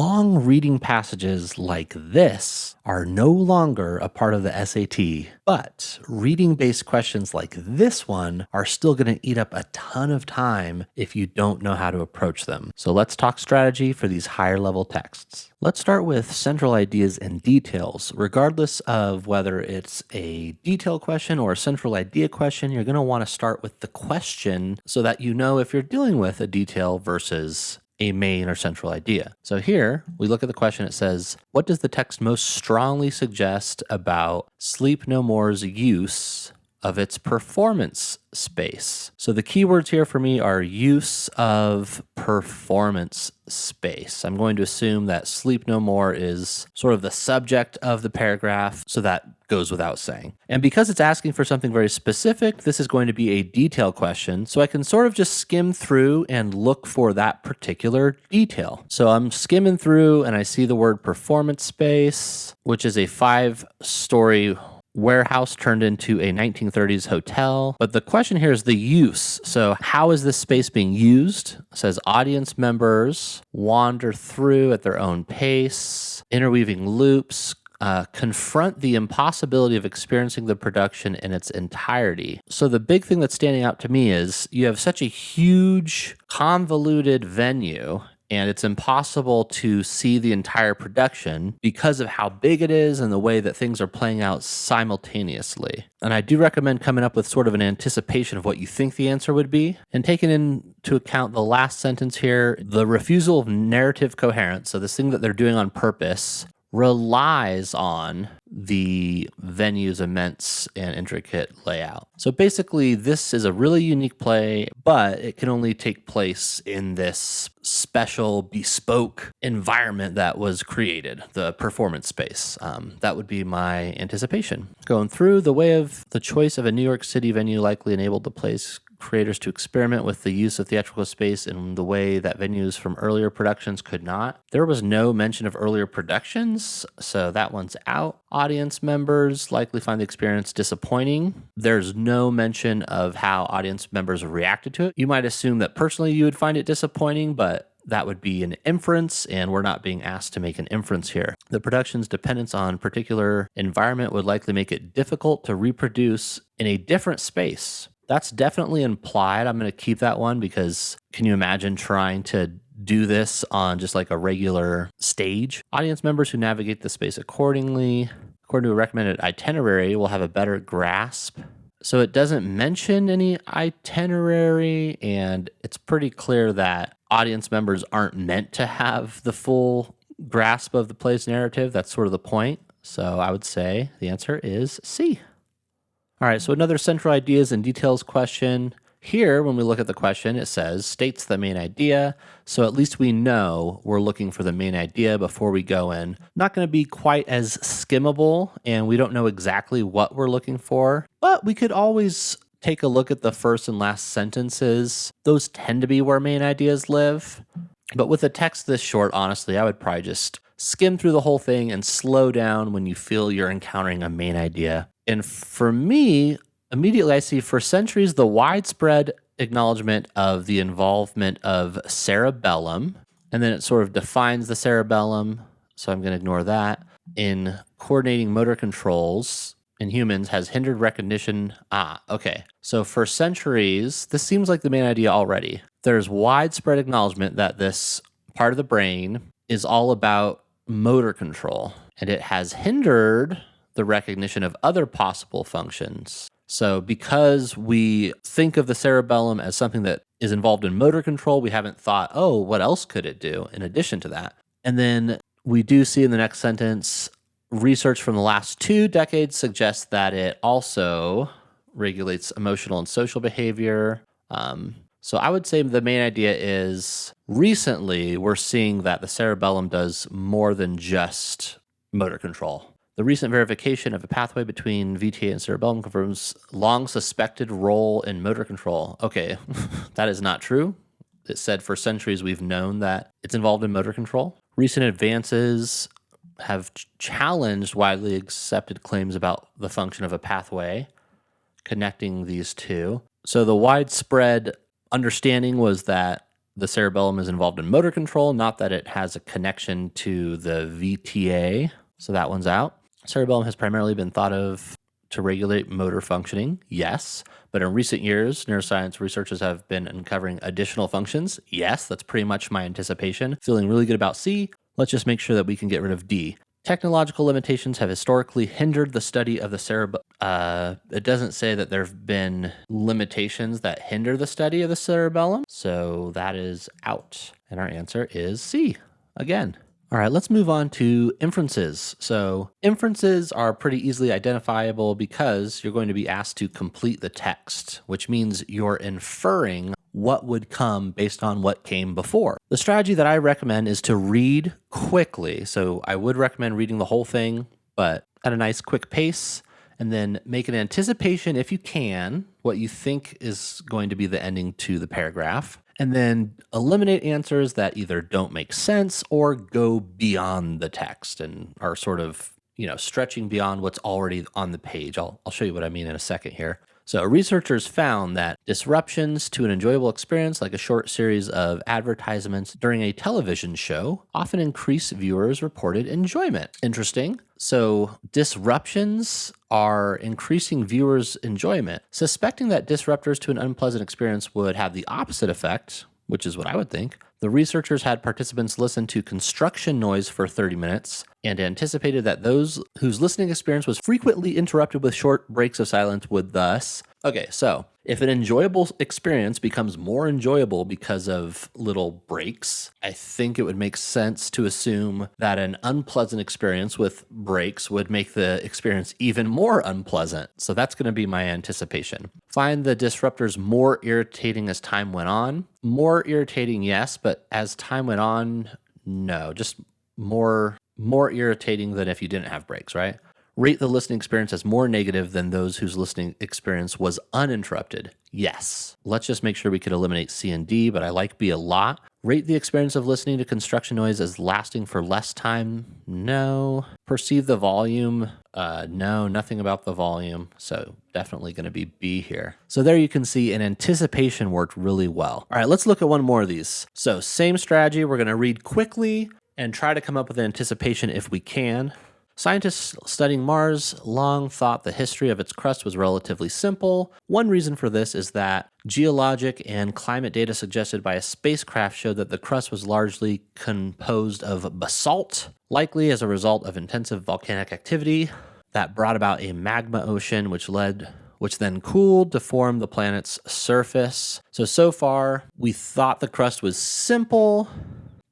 Long reading passages like this are no longer a part of the SAT, but reading-based questions like this one are still going to eat up a ton of time if you don't know how to approach them. So let's talk strategy for these higher level texts. Let's start with central ideas and details. Regardless of whether it's a detail question or a central idea question, you're going to want to start with the question so that you know if you're dealing with a detail versus a main or central idea. So here we look at the question. It says, what does the text most strongly suggest about Sleep No More's use of its performance space? So the keywords here for me are use of performance space. I'm going to assume that Sleep No More is sort of the subject of the paragraph, so that goes without saying. And because it's asking for something very specific, this is going to be a detail question, so I can sort of just skim through and look for that particular detail. So I'm skimming through and I see the word performance space, which is a 5-story warehouse turned into a 1930s hotel. But the question here is the use. So how is this space being used? It says audience members wander through at their own pace, interweaving loops, confront the impossibility of experiencing the production in its entirety. So the big thing that's standing out to me is you have such a huge, convoluted venue, and it's impossible to see the entire production because of how big it is and the way that things are playing out simultaneously. And I do recommend coming up with sort of an anticipation of what you think the answer would be, and taking into account the last sentence here, the refusal of narrative coherence. So this thing that they're doing on purpose relies on the venue's immense and intricate layout. So basically, this is a really unique play, but it can only take place in this special, bespoke environment that was created, the performance space. That would be my anticipation. Going through, the way of the choice of a New York City venue likely enabled the play's creators to experiment with the use of theatrical space in the way that venues from earlier productions could not. There was no mention of earlier productions, so that one's out. Audience members likely find the experience disappointing. There's no mention of how audience members reacted to it. You might assume that personally you would find it disappointing, but that would be an inference, and we're not being asked to make an inference here. The production's dependence on particular environment would likely make it difficult to reproduce in a different space. That's definitely implied. I'm going to keep that one because can you imagine trying to do this on just like a regular stage? Audience members who navigate the space accordingly, according to a recommended itinerary, will have a better grasp. So it doesn't mention any itinerary, and it's pretty clear that audience members aren't meant to have the full grasp of the play's narrative. That's sort of the point. So I would say the answer is C. All right, so another central ideas and details question. Here, when we look at the question, it says, states the main idea. So at least we know we're looking for the main idea before we go in. Not going to be quite as skimmable, and we don't know exactly what we're looking for, but we could always take a look at the first and last sentences. Those tend to be where main ideas live. But with a text this short, honestly, I would probably just skim through the whole thing and slow down when you feel you're encountering a main idea. And for me, immediately I see, for centuries, the widespread acknowledgement of the involvement of cerebellum, and then it sort of defines the cerebellum, so I'm going to ignore that, in coordinating motor controls in humans has hindered recognition. Okay. So for centuries, this seems like the main idea already. There's widespread acknowledgement that this part of the brain is all about motor control, and it has hindered the recognition of other possible functions. So because we think of the cerebellum as something that is involved in motor control, we haven't thought, oh, what else could it do in addition to that? And then we do see in the next sentence, research from the last 2 decades suggests that it also regulates emotional and social behavior. So I would say the main idea is recently we're seeing that the cerebellum does more than just motor control. The recent verification of a pathway between VTA and cerebellum confirms long suspected role in motor control. Okay, that is not true. It said for centuries we've known that it's involved in motor control. Recent advances have challenged widely accepted claims about the function of a pathway connecting these two. So the widespread understanding was that the cerebellum is involved in motor control, not that it has a connection to the VTA. So that one's out. Cerebellum has primarily been thought of to regulate motor functioning, yes. But in recent years, neuroscience researchers have been uncovering additional functions. Yes, that's pretty much my anticipation. Feeling really good about C. Let's just make sure that we can get rid of D. Technological limitations have historically hindered the study of the cerebellum. It doesn't say that there have been limitations that hinder the study of the cerebellum. So that is out. And our answer is C again. All right, let's move on to inferences. So inferences are pretty easily identifiable because you're going to be asked to complete the text, which means you're inferring what would come based on what came before. The strategy that I recommend is to read quickly. So I would recommend reading the whole thing, but at a nice quick pace, and then make an anticipation, if you can, what you think is going to be the ending to the paragraph. And then eliminate answers that either don't make sense or go beyond the text and are sort of, stretching beyond what's already on the page. I'll show you what I mean in a second here. So researchers found that disruptions to an enjoyable experience, like a short series of advertisements during a television show, often increase viewers' reported enjoyment. Interesting. So disruptions are increasing viewers' enjoyment. Suspecting that disruptors to an unpleasant experience would have the opposite effect, which is what I would think, the researchers had participants listen to construction noise for 30 minutes and anticipated that those whose listening experience was frequently interrupted with short breaks of silence would thus... Okay, so if an enjoyable experience becomes more enjoyable because of little breaks, I think it would make sense to assume that an unpleasant experience with breaks would make the experience even more unpleasant. So that's going to be my anticipation. Find the disruptors more irritating as time went on. More irritating, yes, but as time went on, no. Just more irritating than if you didn't have breaks, right? Rate the listening experience as more negative than those whose listening experience was uninterrupted. Yes. Let's just make sure we could eliminate C and D, but I like B a lot. Rate the experience of listening to construction noise as lasting for less time. No. Perceive the volume. No, nothing about the volume. So definitely going to be B here. So there you can see an anticipation worked really well. All right, let's look at one more of these. So same strategy. We're going to read quickly and try to come up with an anticipation if we can. Scientists studying Mars long thought the history of its crust was relatively simple. One reason for this is that geologic and climate data suggested by a spacecraft showed that the crust was largely composed of basalt, likely as a result of intensive volcanic activity that brought about a magma ocean which then cooled to form the planet's surface. So far, we thought the crust was simple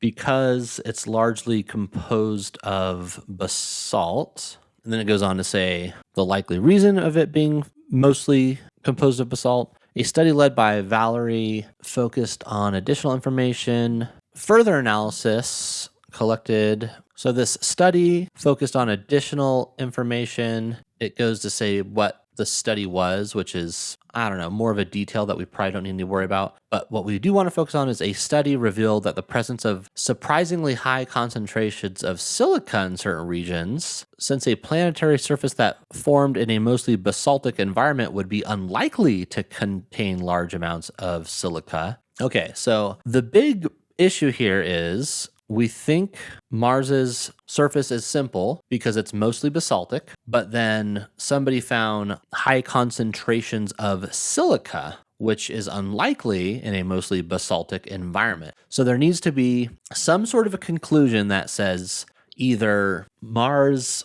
because it's largely composed of basalt. And then it goes on to say the likely reason of it being mostly composed of basalt. A study led by Valerie focused on additional information. Further analysis collected. So this study focused on additional information. It goes to say what the study was, which is, more of a detail that we probably don't need to worry about. But what we do want to focus on is a study revealed that the presence of surprisingly high concentrations of silica in certain regions, since a planetary surface that formed in a mostly basaltic environment would be unlikely to contain large amounts of silica. Okay, so the big issue here is we think Mars's surface is simple because it's mostly basaltic, but then somebody found high concentrations of silica, which is unlikely in a mostly basaltic environment. So there needs to be some sort of a conclusion that says either Mars's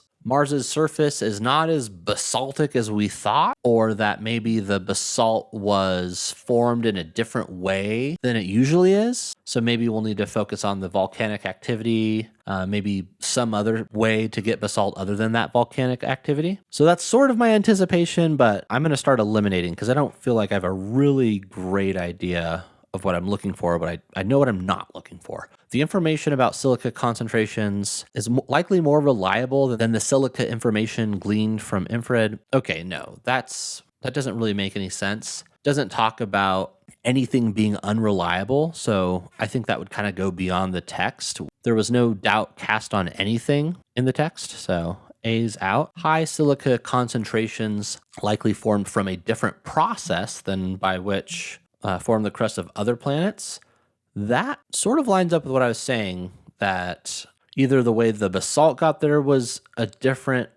surface is not as basaltic as we thought, or that maybe the basalt was formed in a different way than it usually is. So maybe we'll need to focus on the volcanic activity, maybe some other way to get basalt other than that volcanic activity. So that's sort of my anticipation, but I'm going to start eliminating because I don't feel like I have a really great idea of what I'm looking for, but I know what I'm not looking for. The information about silica concentrations is likely more reliable than the silica information gleaned from infrared. Okay, no, that doesn't really make any sense. Doesn't talk about anything being unreliable, so I think that would kind of go beyond the text. There was no doubt cast on anything in the text, so A's out. High silica concentrations likely formed from a different process than by which form the crust of other planets. That sort of lines up with what I was saying, that either the way the basalt got there was a different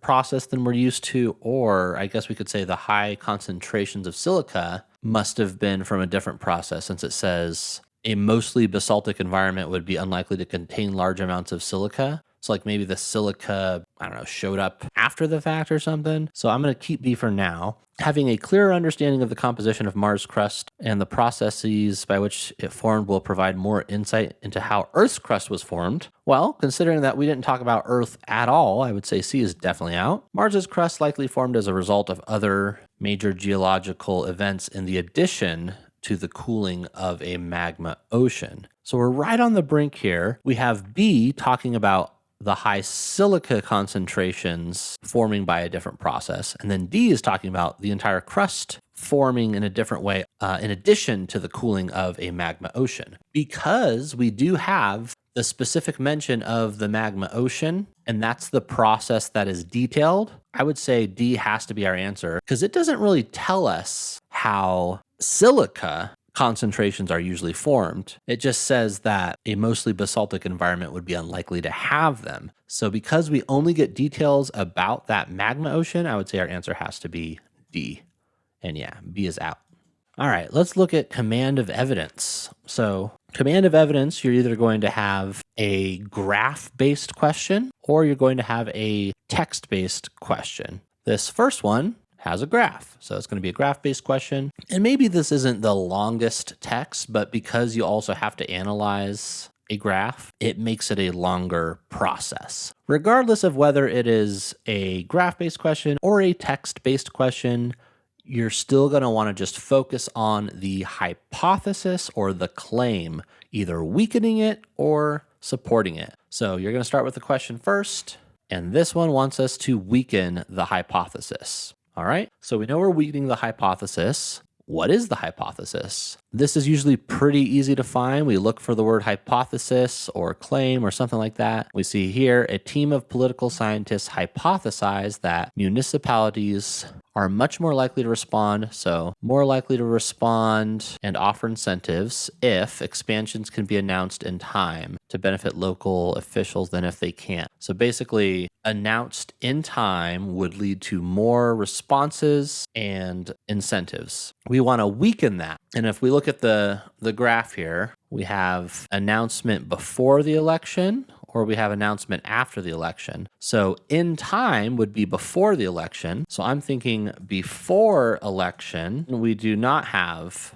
process than we're used to, or I guess we could say the high concentrations of silica must have been from a different process, since it says a mostly basaltic environment would be unlikely to contain large amounts of silica. So like maybe the silica, I don't know, showed up after the fact or something. So I'm going to keep B for now. Having a clearer understanding of the composition of Mars' crust and the processes by which it formed will provide more insight into how Earth's crust was formed. Well, considering that we didn't talk about Earth at all, I would say C is definitely out. Mars' crust likely formed as a result of other major geological events in the addition to the cooling of a magma ocean. So we're right on the brink here. We have B talking about the high silica concentrations forming by a different process. And then D is talking about the entire crust forming in a different way, in addition to the cooling of a magma ocean. Because we do have the specific mention of the magma ocean, and that's the process that is detailed, I would say D has to be our answer, because it doesn't really tell us how silica concentrations are usually formed. It just says that a mostly basaltic environment would be unlikely to have them. So because we only get details about that magma ocean, I would say our answer has to be D. And yeah, B is out. All right, let's look at command of evidence. So command of evidence, you're either going to have a graph-based question or you're going to have a text-based question. This first one has a graph. So it's going to be a graph-based question. And maybe this isn't the longest text, but because you also have to analyze a graph, it makes it a longer process. Regardless of whether it is a graph-based question or a text-based question, you're still going to want to just focus on the hypothesis or the claim, either weakening it or supporting it. So you're going to start with the question first, and this one wants us to weaken the hypothesis. All right, so we know we're weakening the hypothesis. What is the hypothesis? This is usually pretty easy to find. We look for the word hypothesis or claim or something like that. We see here a team of political scientists hypothesize that municipalities are much more likely to respond, so more likely to respond and offer incentives if expansions can be announced in time to benefit local officials than if they can't. So basically, announced in time would lead to more responses and incentives. We want to weaken that. And if we look at the graph here, we have announcement before the election, or we have announcement after the election. So in time would be before the election. So I'm thinking before election, we do not have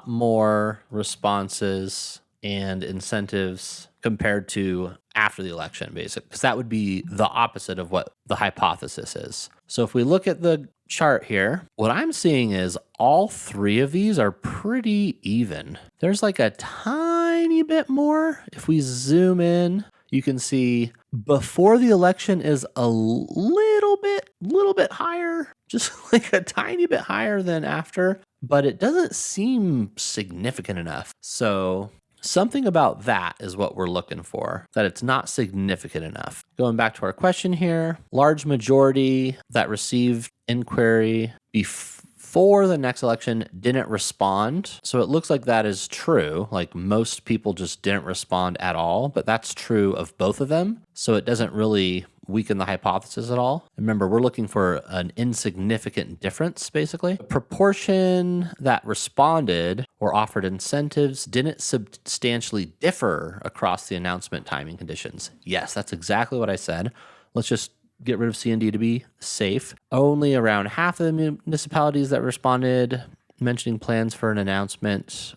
more responses and incentives compared to after the election, basically, because that would be the opposite of what the hypothesis is. So if we look at the chart here, what I'm seeing is all three of these are pretty even. There's like a tiny bit more. If we zoom in, you can see before the election is a little bit higher, just like a tiny bit higher than after, but it doesn't seem significant enough. So something about that is what we're looking for, that it's not significant enough. Going back to our question here, large majority that received inquiry before the next election didn't respond. So it looks like that is true. Like most people just didn't respond at all, but that's true of both of them. So it doesn't really weaken the hypothesis at all. Remember, we're looking for an insignificant difference, basically. The proportion that responded or offered incentives didn't substantially differ across the announcement timing conditions. Yes, that's exactly what I said. Let's just get rid of C and D to be safe. Only around half of the municipalities that responded mentioning plans for an announcement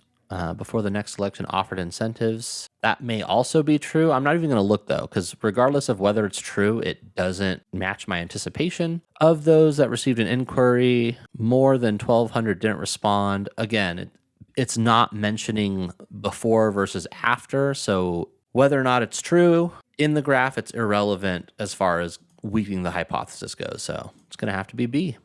before the next election offered incentives. That may also be true. I'm not even going to look though, because regardless of whether it's true, it doesn't match my anticipation. Of those that received an inquiry, more than 1,200 didn't respond. Again, it's not mentioning before versus after. So whether or not it's true in the graph, it's irrelevant as far as weakening the hypothesis goes. So it's going to have to be B.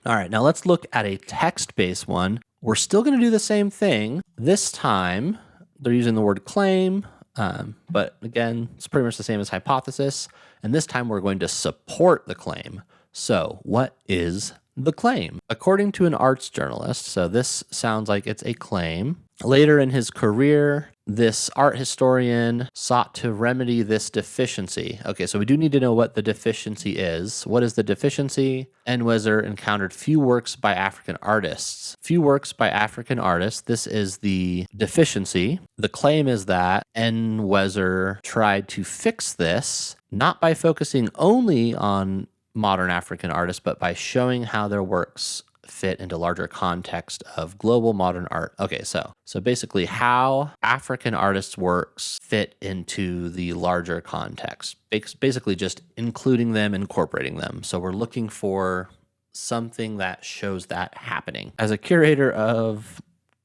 All right, now let's look at a text-based one. We're still going to do the same thing. This time, they're using the word claim, but again, it's pretty much the same as hypothesis. And this time, we're going to support the claim. So what is the claim? According to an arts journalist, so this sounds like it's a claim. Later in his career, this art historian sought to remedy this deficiency. Okay, so we do need to know what the deficiency is. What is the deficiency? Enwezer encountered few works by African artists. Few works by African artists. This is the deficiency. The claim is that Enwezer tried to fix this, not by focusing only on modern African artists, but by showing how their works fit into larger context of global modern art. Okay, so basically how African artists' works fit into the larger context. Basically just including them, incorporating them. So we're looking for something that shows that happening. As a curator of,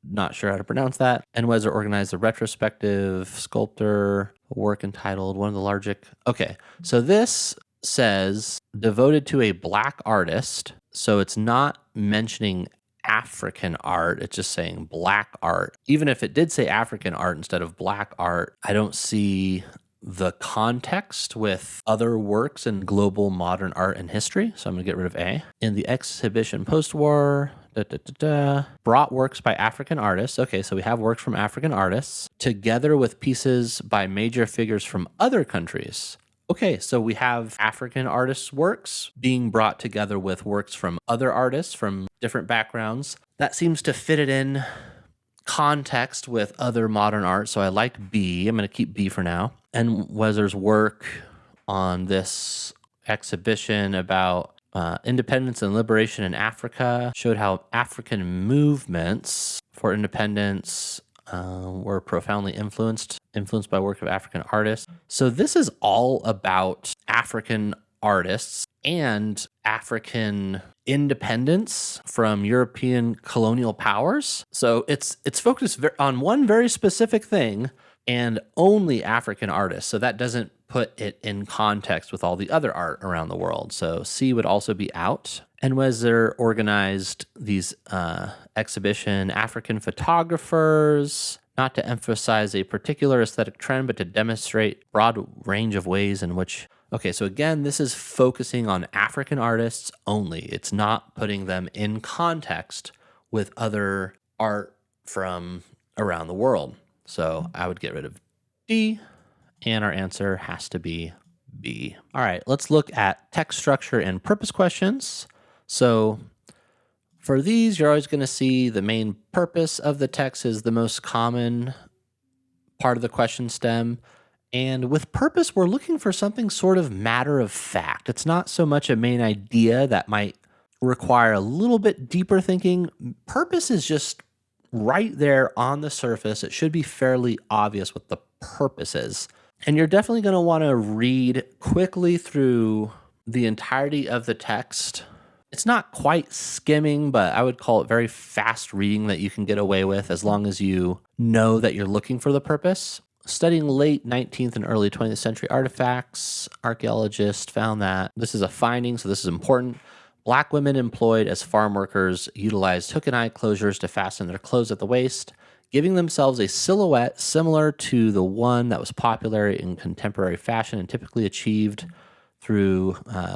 not sure how to pronounce that, Enwezer organized a retrospective sculptor work entitled One of the Larger. Okay, so this says devoted to a black artist. So it's not mentioning African art. It's just saying black art. Even if it did say African art instead of black art, I don't see the context with other works in global modern art and history. So I'm going to get rid of A. In the exhibition post-war, brought works by African artists. Okay, so we have works from African artists together with pieces by major figures from other countries. Okay, so we have African artists' works being brought together with works from other artists from different backgrounds. That seems to fit it in context with other modern art, so I like B. I'm going to keep B for now. And Wezer's work on this exhibition about independence and liberation in Africa showed how African movements for independence were profoundly influenced by work of African artists. So this is all about African artists and African independence from European colonial powers. So it's focused on one very specific thing and only African artists. So that doesn't put it in context with all the other art around the world. So C would also be out. And Wezer organized these exhibition African photographers, not to emphasize a particular aesthetic trend, but to demonstrate broad range of ways in which. Okay, so again, this is focusing on African artists only. It's not putting them in context with other art from around the world. So I would get rid of D, and our answer has to be B. All right, let's look at text structure and purpose questions. So for these, you're always going to see the main purpose of the text is the most common part of the question stem. And with purpose, we're looking for something sort of matter of fact. It's not so much a main idea that might require a little bit deeper thinking. Purpose is just right there on the surface. It should be fairly obvious what the purpose is. And you're definitely going to want to read quickly through the entirety of the text. It's not quite skimming, but I would call it very fast reading that you can get away with as long as you know that you're looking for the purpose. Studying late 19th and early 20th century artifacts, archaeologists found that this is a finding, so this is important. Black women employed as farm workers utilized hook and eye closures to fasten their clothes at the waist, giving themselves a silhouette similar to the one that was popular in contemporary fashion and typically achieved through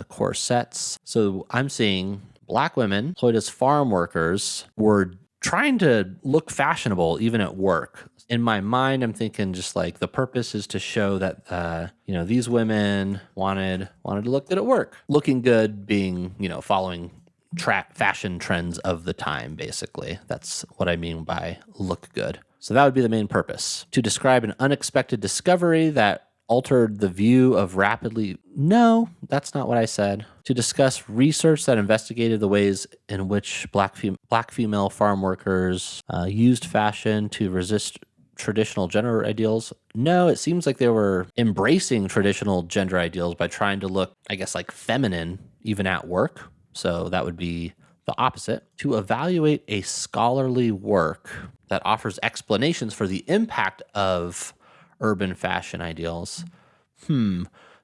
corsets. So I'm seeing black women employed as farm workers were trying to look fashionable even at work. In my mind, I'm thinking just like the purpose is to show that these women wanted to look good at work. Looking good being, following fashion trends of the time, basically. That's what I mean by look good. So that would be the main purpose. To describe an unexpected discovery that altered the view of rapidly. No, that's not what I said. To discuss research that investigated the ways in which black female farm workers used fashion to resist traditional gender ideals. No, it seems like they were embracing traditional gender ideals by trying to look, I guess, like feminine even at work. So that would be the opposite. To evaluate a scholarly work that offers explanations for the impact of urban fashion ideals.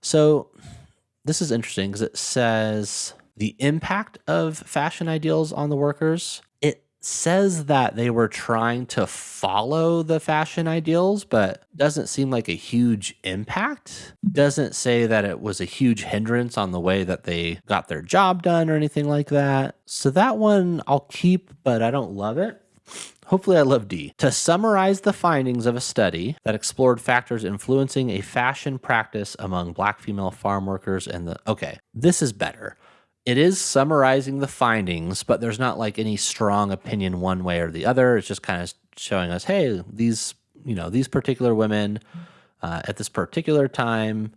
So this is interesting because it says the impact of fashion ideals on the workers. It says that they were trying to follow the fashion ideals, but doesn't seem like a huge impact. Doesn't say that it was a huge hindrance on the way that they got their job done or anything like that. So that one I'll keep, but I don't love it. Hopefully I love D. To summarize the findings of a study that explored factors influencing a fashion practice among Black female farm workers and okay, this is better. It is summarizing the findings, but there's not like any strong opinion one way or the other. It's just kind of showing us, hey, these particular women at this particular time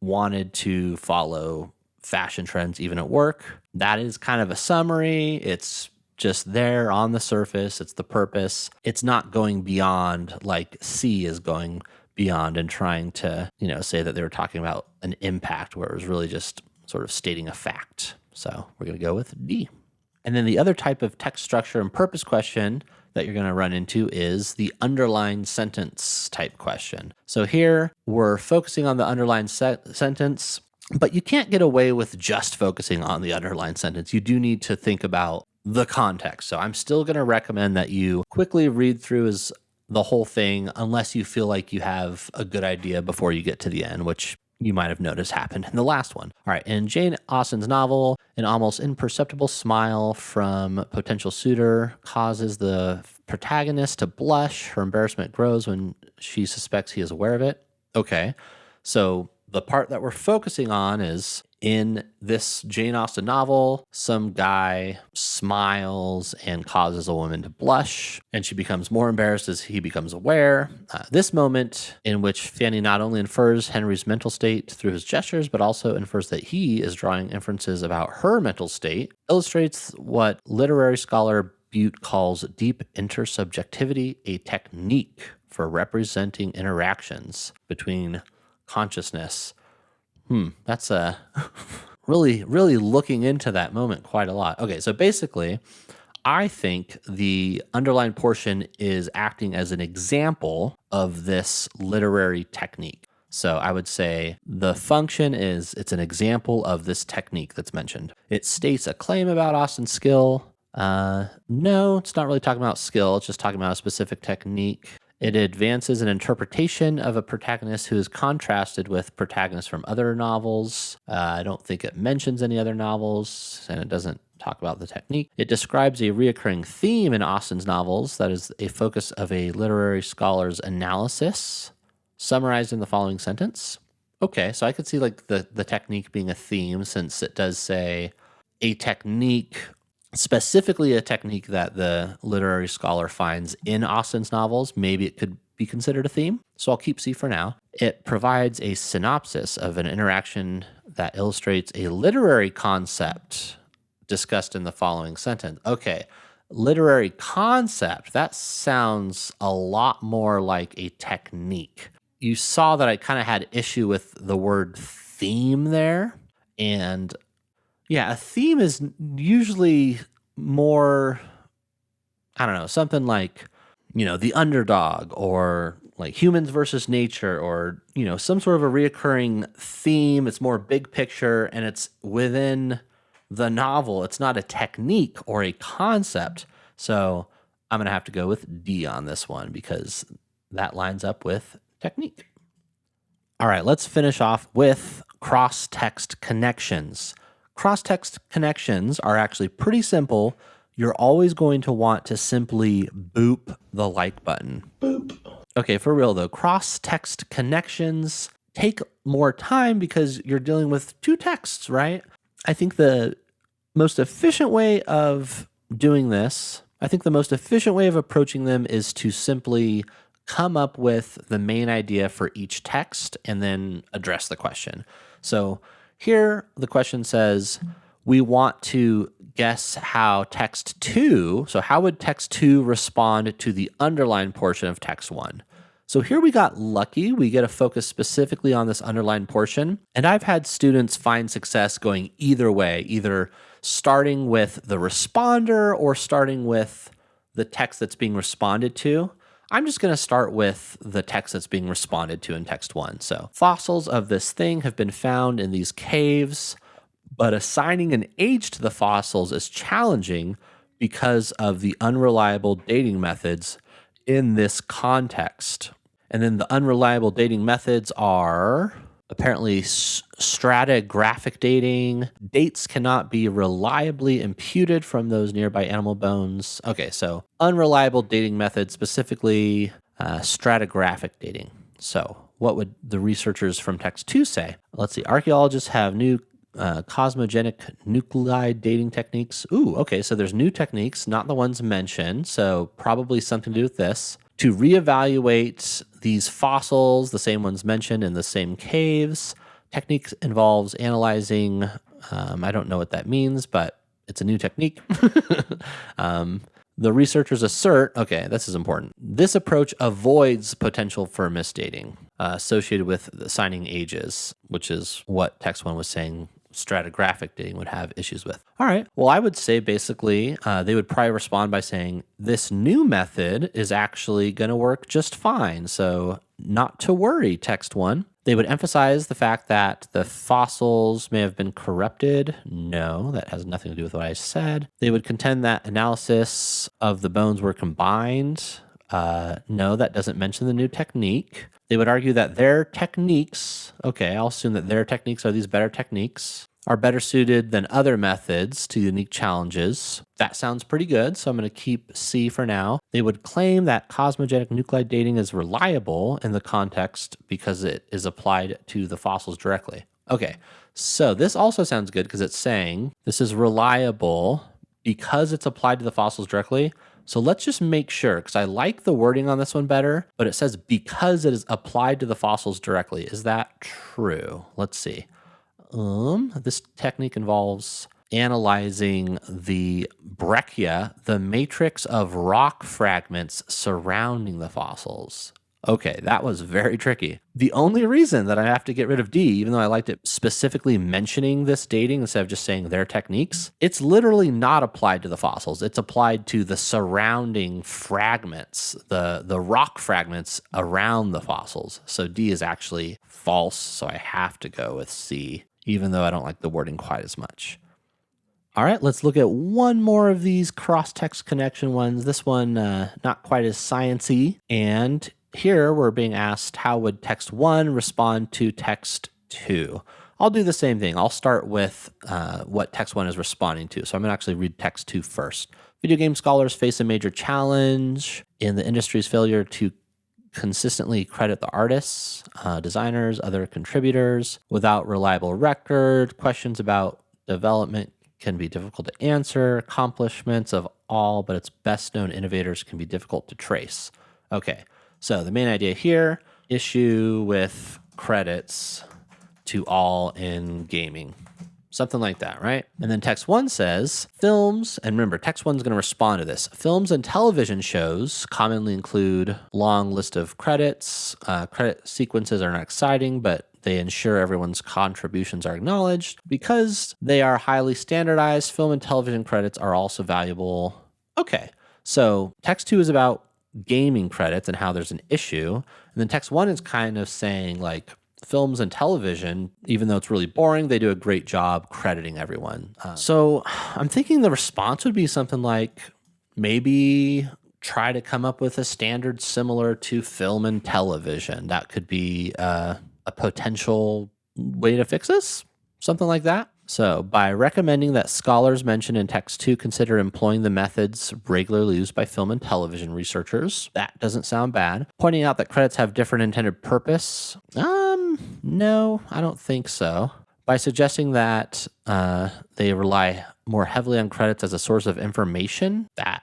wanted to follow fashion trends even at work. That is kind of a summary. It's just there on the surface. It's the purpose. It's not going beyond like C is going beyond and trying to, say that they were talking about an impact where it was really just sort of stating a fact. So we're going to go with D. And then the other type of text structure and purpose question that you're going to run into is the underlined sentence type question. So here we're focusing on the underlined sentence, but you can't get away with just focusing on the underlined sentence. You do need to think about the context. So I'm still going to recommend that you quickly read through the whole thing unless you feel like you have a good idea before you get to the end, which you might have noticed happened in the last one. All right, in Jane Austen's novel, an almost imperceptible smile from a potential suitor causes the protagonist to blush. Her embarrassment grows when she suspects he is aware of it. Okay, so the part that we're focusing on is in this Jane Austen novel, some guy smiles and causes a woman to blush, and she becomes more embarrassed as he becomes aware. This moment in which Fanny not only infers Henry's mental state through his gestures, but also infers that he is drawing inferences about her mental state, illustrates what literary scholar Butte calls deep intersubjectivity, a technique for representing interactions between consciousness. That's really looking into that moment quite a lot. Okay, so basically, I think the underlined portion is acting as an example of this literary technique. So I would say the function is it's an example of this technique that's mentioned. It states a claim about Austen's skill. No, it's not really talking about skill. It's just talking about a specific technique. It advances an interpretation of a protagonist who is contrasted with protagonists from other novels. I don't think it mentions any other novels, and it doesn't talk about the technique. It describes a reoccurring theme in Austen's novels that is a focus of a literary scholar's analysis, summarized in the following sentence. Okay, so I could see like the technique being a theme, since it does say a technique, specifically a technique that the literary scholar finds in Austen's novels. Maybe it could be considered a theme. So I'll keep C for now. It provides a synopsis of an interaction that illustrates a literary concept discussed in the following sentence. Okay, literary concept. That sounds a lot more like a technique. You saw that I kind of had issue with the word theme there. And yeah, a theme is usually more, I don't know, something like, the underdog, or like humans versus nature, or, some sort of a reoccurring theme. It's more big picture, and it's within the novel. It's not a technique or a concept. So I'm going to have to go with D on this one because that lines up with technique. All right, let's finish off with cross-text connections. Cross-text connections are actually pretty simple. You're always going to want to simply boop the like button. Boop. Okay, for real though, cross-text connections take more time because you're dealing with two texts, right? I think the most efficient way of doing this, the most efficient way of approaching them is to simply come up with the main idea for each text and then address the question. So here, the question says, we want to guess how text 2, so how would text 2 respond to the underlined portion of text 1? So here we got lucky. We get to focus specifically on this underlined portion. And I've had students find success going either way, either starting with the responder or starting with the text that's being responded to. I'm just going to start with the text that's being responded to in text 1. So fossils of this thing have been found in these caves, but assigning an age to the fossils is challenging because of the unreliable dating methods in this context. And then the unreliable dating methods are Apparently, stratigraphic dating. Dates cannot be reliably imputed from those nearby animal bones. Okay, so unreliable dating method, specifically stratigraphic dating. So, what would the researchers from text 2 say? Let's see. Archaeologists have new cosmogenic nuclide dating techniques. Ooh, okay, so there's new techniques, not the ones mentioned. So, probably something to do with this. To reevaluate these fossils, the same ones mentioned in the same caves. Technique involves analyzing, I don't know what that means, but it's a new technique. The researchers assert, okay, this is important. This approach avoids potential for misdating associated with assigning ages, which is what text 1 was saying stratigraphic dating would have issues with. All right. Well, I would say basically they would probably respond by saying this new method is actually going to work just fine. So not to worry, text 1. They would emphasize the fact that the fossils may have been corrupted. No, that has nothing to do with what I said. They would contend that analysis of the bones were combined. No, that doesn't mention the new technique. They would argue that their techniques, okay, I'll assume that their techniques are these better techniques, are better suited than other methods to unique challenges. That sounds pretty good, so I'm going to keep C for now. They would claim that cosmogenic nuclide dating is reliable in the context because it is applied to the fossils directly. Okay, so this also sounds good because it's saying this is reliable because it's applied to the fossils directly. So let's just make sure, because I like the wording on this one better, but it says because it is applied to the fossils directly. Is that true? Let's see. This technique involves analyzing the breccia, the matrix of rock fragments surrounding the fossils. Okay, that was very tricky. The only reason that I have to get rid of D, even though I liked it specifically mentioning this dating instead of just saying their techniques, it's literally not applied to the fossils. It's applied to the surrounding fragments, the rock fragments around the fossils. So D is actually false, so I have to go with C, even though I don't like the wording quite as much. All right, let's look at one more of these cross-text connection ones. This one, not quite as sciencey, and here we're being asked how would text 1 respond to text 2. I'll do the same thing. I'll start with what text 1 is responding to. So I'm going to actually read text 2 first. Video game scholars face a major challenge in the industry's failure to consistently credit the artists, designers, other contributors without reliable record. Questions about development can be difficult to answer. Accomplishments of all but its best known innovators can be difficult to trace. Okay. So the main idea here, issue with credits to all in gaming. Something like that, right? And then text 1 says, films, and remember, text 1 is going to respond to this. Films and television shows commonly include long list of credits. Credit sequences are not exciting, but they ensure everyone's contributions are acknowledged. Because they are highly standardized, film and television credits are also valuable. Okay, so text 2 is about gaming credits and how there's an issue. And then text 1 is kind of saying like films and television, even though it's really boring, they do a great job crediting everyone. So I'm thinking the response would be something like maybe try to come up with a standard similar to film and television. That could be a potential way to fix this, something like that. So by recommending that scholars mentioned in text 2 consider employing the methods regularly used by film and television researchers, that doesn't sound bad. Pointing out that credits have different intended purpose, no, I don't think so. By suggesting that they rely more heavily on credits as a source of information, that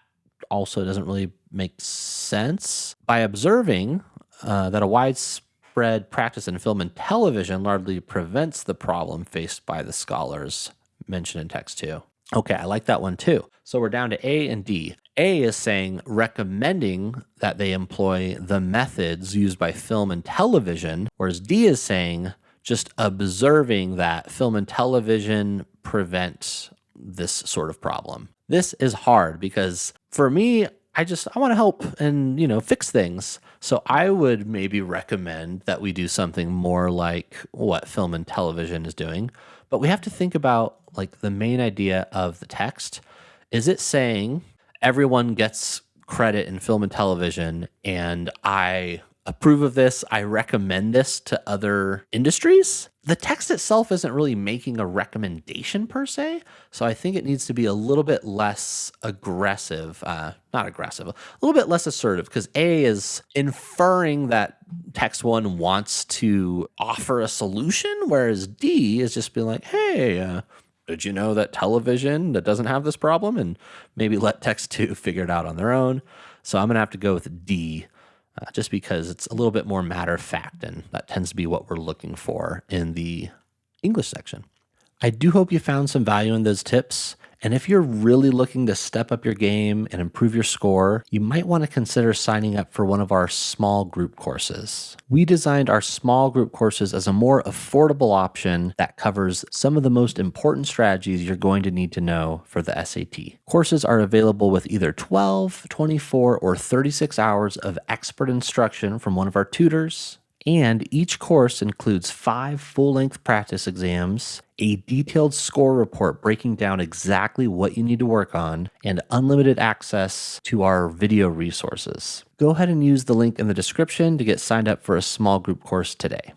also doesn't really make sense. By observing that a widespread practice in film and television largely prevents the problem faced by the scholars mentioned in text 2. Okay, I like that one too. So we're down to A and D. A is saying recommending that they employ the methods used by film and television, whereas D is saying just observing that film and television prevent this sort of problem. This is hard because for me, I want to help and, fix things. So I would maybe recommend that we do something more like what film and television is doing. But we have to think about like the main idea of the text. Is it saying everyone gets credit in film and television and I approve of this. I recommend this to other industries. The text itself isn't really making a recommendation per se. So I think it needs to be a little bit less aggressive, not aggressive, a little bit less assertive, because A is inferring that text one wants to offer a solution, whereas D is just being like, hey, did you know that television that doesn't have this problem? And maybe let text two figure it out on their own. So I'm going to have to go with D, just because it's a little bit more matter of fact, and that tends to be what we're looking for in the English section. I do hope you found some value in those tips. And if you're really looking to step up your game and improve your score, you might want to consider signing up for one of our small group courses. We designed our small group courses as a more affordable option that covers some of the most important strategies you're going to need to know for the SAT. Courses are available with either 12, 24, or 36 hours of expert instruction from one of our tutors. And each course includes 5 full-length practice exams, a detailed score report breaking down exactly what you need to work on, and unlimited access to our video resources. Go ahead and use the link in the description to get signed up for a small group course today.